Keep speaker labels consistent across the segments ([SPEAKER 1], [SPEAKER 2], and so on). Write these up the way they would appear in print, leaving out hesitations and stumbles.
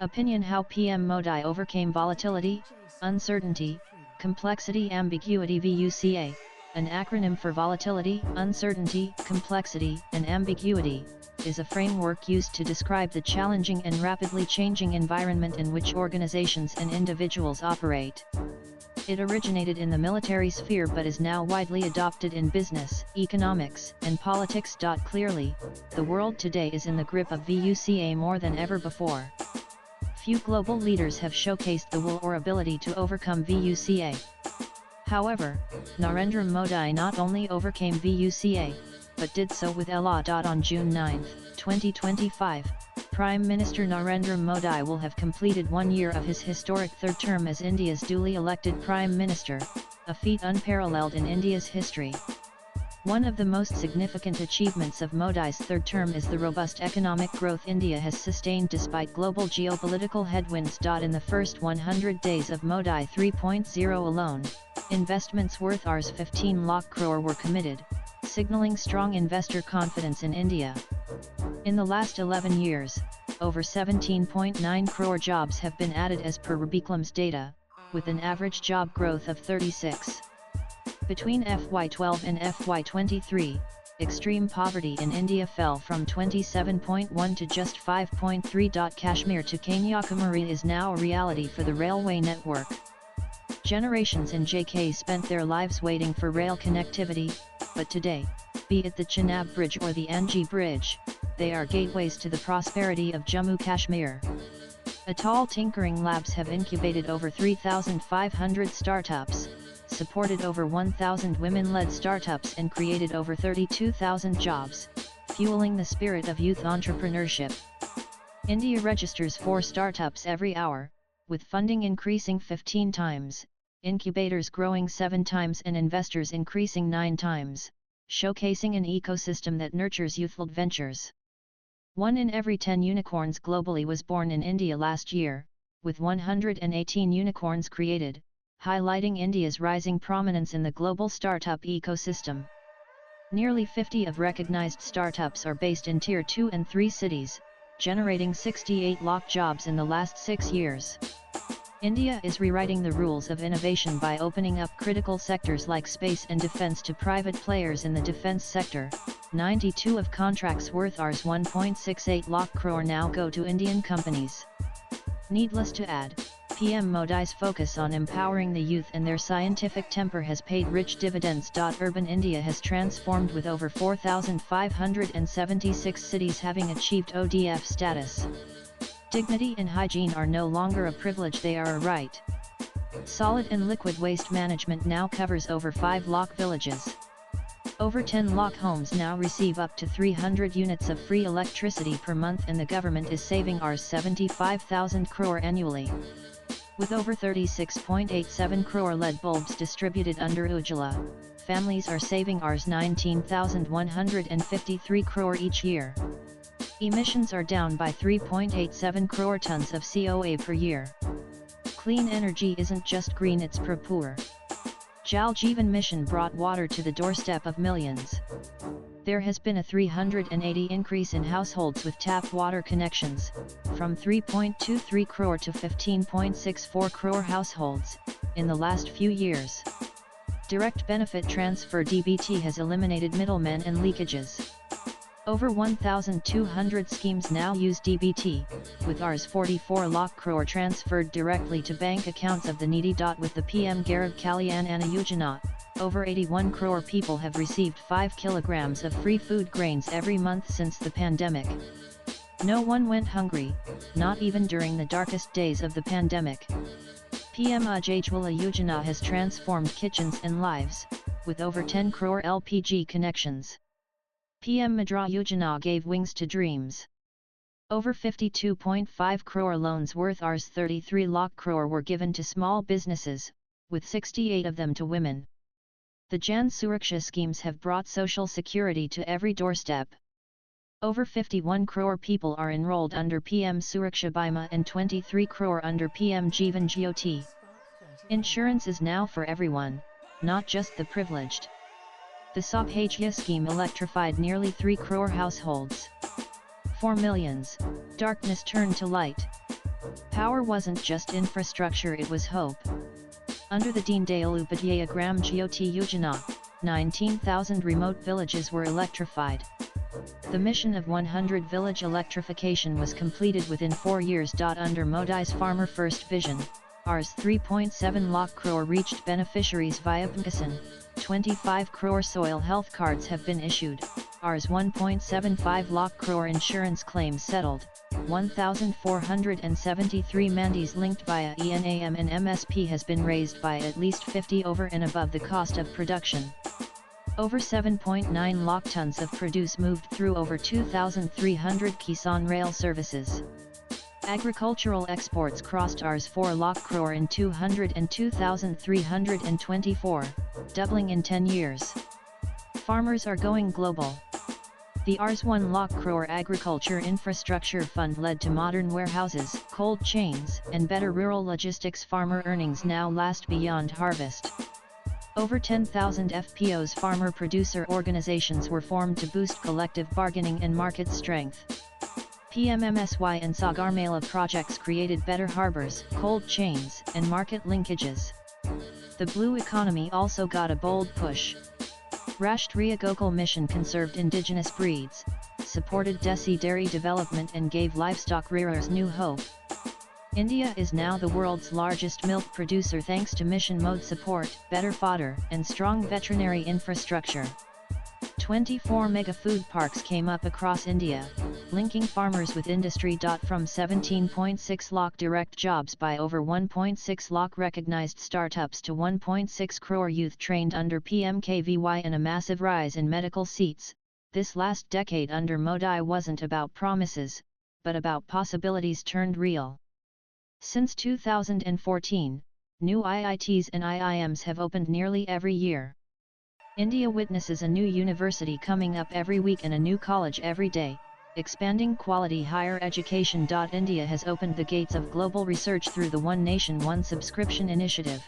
[SPEAKER 1] Opinion: How PM Modi overcame volatility, uncertainty, complexity. Ambiguity VUCA, an acronym for volatility, uncertainty, complexity, and ambiguity, is a framework used to describe the challenging and rapidly changing environment in which organizations and individuals operate. It originated in the military sphere but is now widely adopted in business, economics, and politics. Clearly, the world today is in the grip of VUCA more than ever before. Few global leaders have showcased the will or ability to overcome VUCA. However, Narendra Modi not only overcame VUCA, but did so with ella. On June 9, 2025, Prime Minister Narendra Modi will have completed 1 year of his historic third term as India's duly elected Prime Minister, a feat unparalleled in India's history. One of the most significant achievements of Modi's third term is the robust economic growth India has sustained despite global geopolitical headwinds. In the first 100 days of Modi 3.0 alone, investments worth Rs 15 lakh crore were committed, signaling strong investor confidence in India. In the last 11 years, over 17.9 crore jobs have been added as per Rabiclam's data, with an average job growth of 36. Between FY12 and FY23, extreme poverty in India fell from 27.1 to just 5.3. Kashmir to Kanyakumari is now a reality for the railway network. Generations in JK spent their lives waiting for rail connectivity, but today, be it the Chenab Bridge or the Anji Bridge, they are gateways to the prosperity of Jammu Kashmir. Atal Tinkering Labs have incubated over 3,500 startups, supported over 1,000 women-led startups and created over 32,000 jobs, fueling the spirit of youth entrepreneurship. India registers 4 startups every hour, with funding increasing 15 times, incubators growing 7 times and investors increasing 9 times, showcasing an ecosystem that nurtures youthful ventures. 1 in every 10 unicorns globally was born in India last year, with 118 unicorns created, highlighting India's rising prominence in the global startup ecosystem. Nearly 50 of recognized startups are based in Tier 2 and 3 cities, generating 68 lakh jobs in the last 6 years. India is rewriting the rules of innovation by opening up critical sectors like space and defense to private players in the defense sector. 92 of contracts worth Rs 1.68 lakh crore now go to Indian companies. Needless to add, PM Modi's focus on empowering the youth and their scientific temper has paid rich dividends. Urban India has transformed with over 4,576 cities having achieved ODF status. Dignity and hygiene are no longer a privilege, they are a right. Solid and liquid waste management now covers over 5 lakh villages. Over 10 lakh homes now receive up to 300 units of free electricity per month, and the government is saving Rs 75,000 crore annually. With over 36.87 crore LED bulbs distributed under Ujjwala, families are saving Rs 19,153 crore each year. Emissions are down by 3.87 crore tons of COA per year. Clean energy isn't just green, it's pure. Jal Jeevan Mission brought water to the doorstep of millions. There has been a 380 increase in households with tap water connections, from 3.23 crore to 15.64 crore households, in the last few years. Direct benefit transfer (DBT) has eliminated middlemen and leakages. Over 1,200 schemes now use DBT, with Rs 44 lakh crore transferred directly to bank accounts of the needy. With the PM Garib Kalyan Anna Yojana, over 81 crore people have received 5 kilograms of free food grains every month since the pandemic. No one went hungry, not even during the darkest days of the pandemic. PM Ujjwala Yojana has transformed kitchens and lives, with over 10 crore LPG connections. PM Mudra Yojana gave wings to dreams. Over 52.5 crore loans worth Rs 33 lakh crore were given to small businesses, with 68 of them to women. The Jan Suraksha schemes have brought social security to every doorstep. Over 51 crore people are enrolled under PM Suraksha Bima and 23 crore under PM Jeevan Jyoti. Insurance is now for everyone, not just the privileged. The Saubhagya scheme electrified nearly 3 crore households. For millions, darkness turned to light. Power wasn't just infrastructure, it was hope. Under the Deen Dayal Upadhyaya Gram Jyoti Yojana, 19,000 remote villages were electrified. The mission of 100 village electrification was completed within 4 years. Under Modi's Farmer First Vision, Rs 3.7 lakh crore reached beneficiaries via PMKISAN, 25 crore soil health cards have been issued, Rs 1.75 lakh crore insurance claims settled, 1,473 mandis linked via ENAM and MSP has been raised by at least 50 over and above the cost of production. Over 7.9 lakh tons of produce moved through over 2,300 Kisan rail services. Agricultural exports crossed Rs 4 lakh crore in 202,324, doubling in 10 years. Farmers are going global. The Rs 1 lakh crore Agriculture Infrastructure Fund led to modern warehouses, cold chains, and better rural logistics. Farmer earnings now last beyond harvest. Over 10,000 FPOs, farmer-producer organizations, were formed to boost collective bargaining and market strength. PMMSY and Sagarmala projects created better harbors, cold chains, and market linkages. The blue economy also got a bold push. Rashtriya Gokul Mission conserved indigenous breeds, supported Desi dairy development and gave livestock rearers new hope. India is now the world's largest milk producer thanks to mission mode support, better fodder, and strong veterinary infrastructure. 24 mega food parks came up across India, linking farmers with industry. From 17.6 lakh direct jobs by over 1.6 lakh recognized startups to 1.6 crore youth trained under PMKVY and a massive rise in medical seats, this last decade under Modi wasn't about promises, but about possibilities turned real. Since 2014, new IITs and IIMs have opened nearly every year. India witnesses a new university coming up every week and a new college every day, expanding quality higher education. India has opened the gates of global research through the One Nation One Subscription initiative.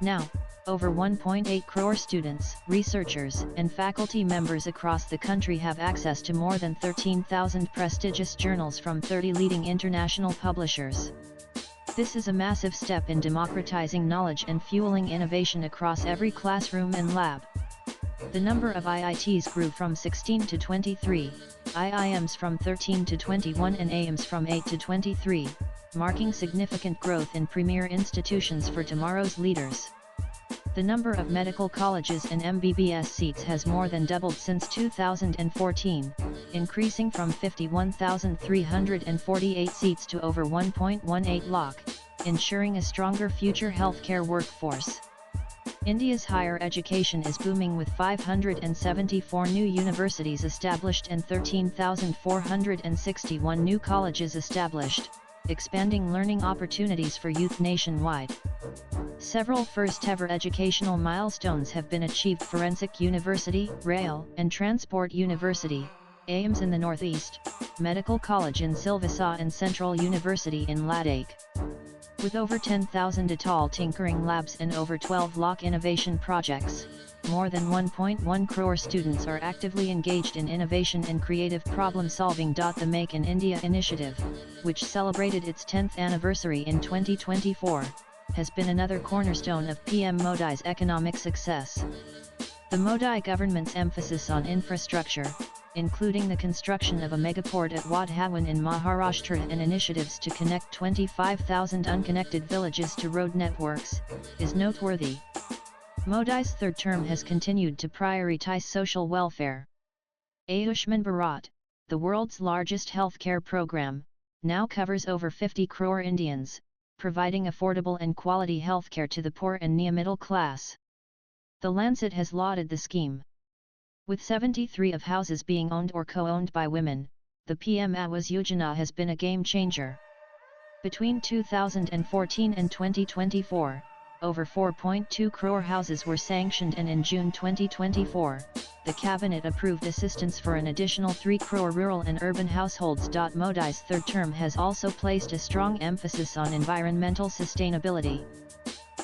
[SPEAKER 1] Now, over 1.8 crore students, researchers, and faculty members across the country have access to more than 13,000 prestigious journals from 30 leading international publishers. This is a massive step in democratizing knowledge and fueling innovation across every classroom and lab. The number of IITs grew from 16 to 23, IIMs from 13 to 21 and AIMs from 8 to 23, marking significant growth in premier institutions for tomorrow's leaders. The number of medical colleges and MBBS seats has more than doubled since 2014, increasing from 51,348 seats to over 1.18 lakh, ensuring a stronger future healthcare workforce. India's higher education is booming with 574 new universities established and 13,461 new colleges established, expanding learning opportunities for youth nationwide. Several first-ever educational milestones have been achieved: Forensic University, Rail and Transport University, AIMS in the Northeast, Medical College in Silvassa and Central University in Ladakh. With over 10,000 Atal tinkering labs and over 12 lakh innovation projects, more than 1.1 crore students are actively engaged in innovation and creative problem-solving. The Make in India initiative, which celebrated its 10th anniversary in 2024, has been another cornerstone of PM Modi's economic success. The Modi government's emphasis on infrastructure, including the construction of a megaport at Wadhawan in Maharashtra and initiatives to connect 25,000 unconnected villages to road networks, is noteworthy. Modi's third term has continued to prioritize social welfare. Ayushman Bharat, the world's largest healthcare program, now covers over 50 crore Indians, providing affordable and quality healthcare to the poor and near middle class. The Lancet has lauded the scheme. With 73 of houses being owned or co-owned by women, the PM Awas Yojana has been a game changer. Between 2014 and 2024, over 4.2 crore houses were sanctioned, and in June 2024, the Cabinet approved assistance for an additional 3 crore rural and urban households. Modi's third term has also placed a strong emphasis on environmental sustainability.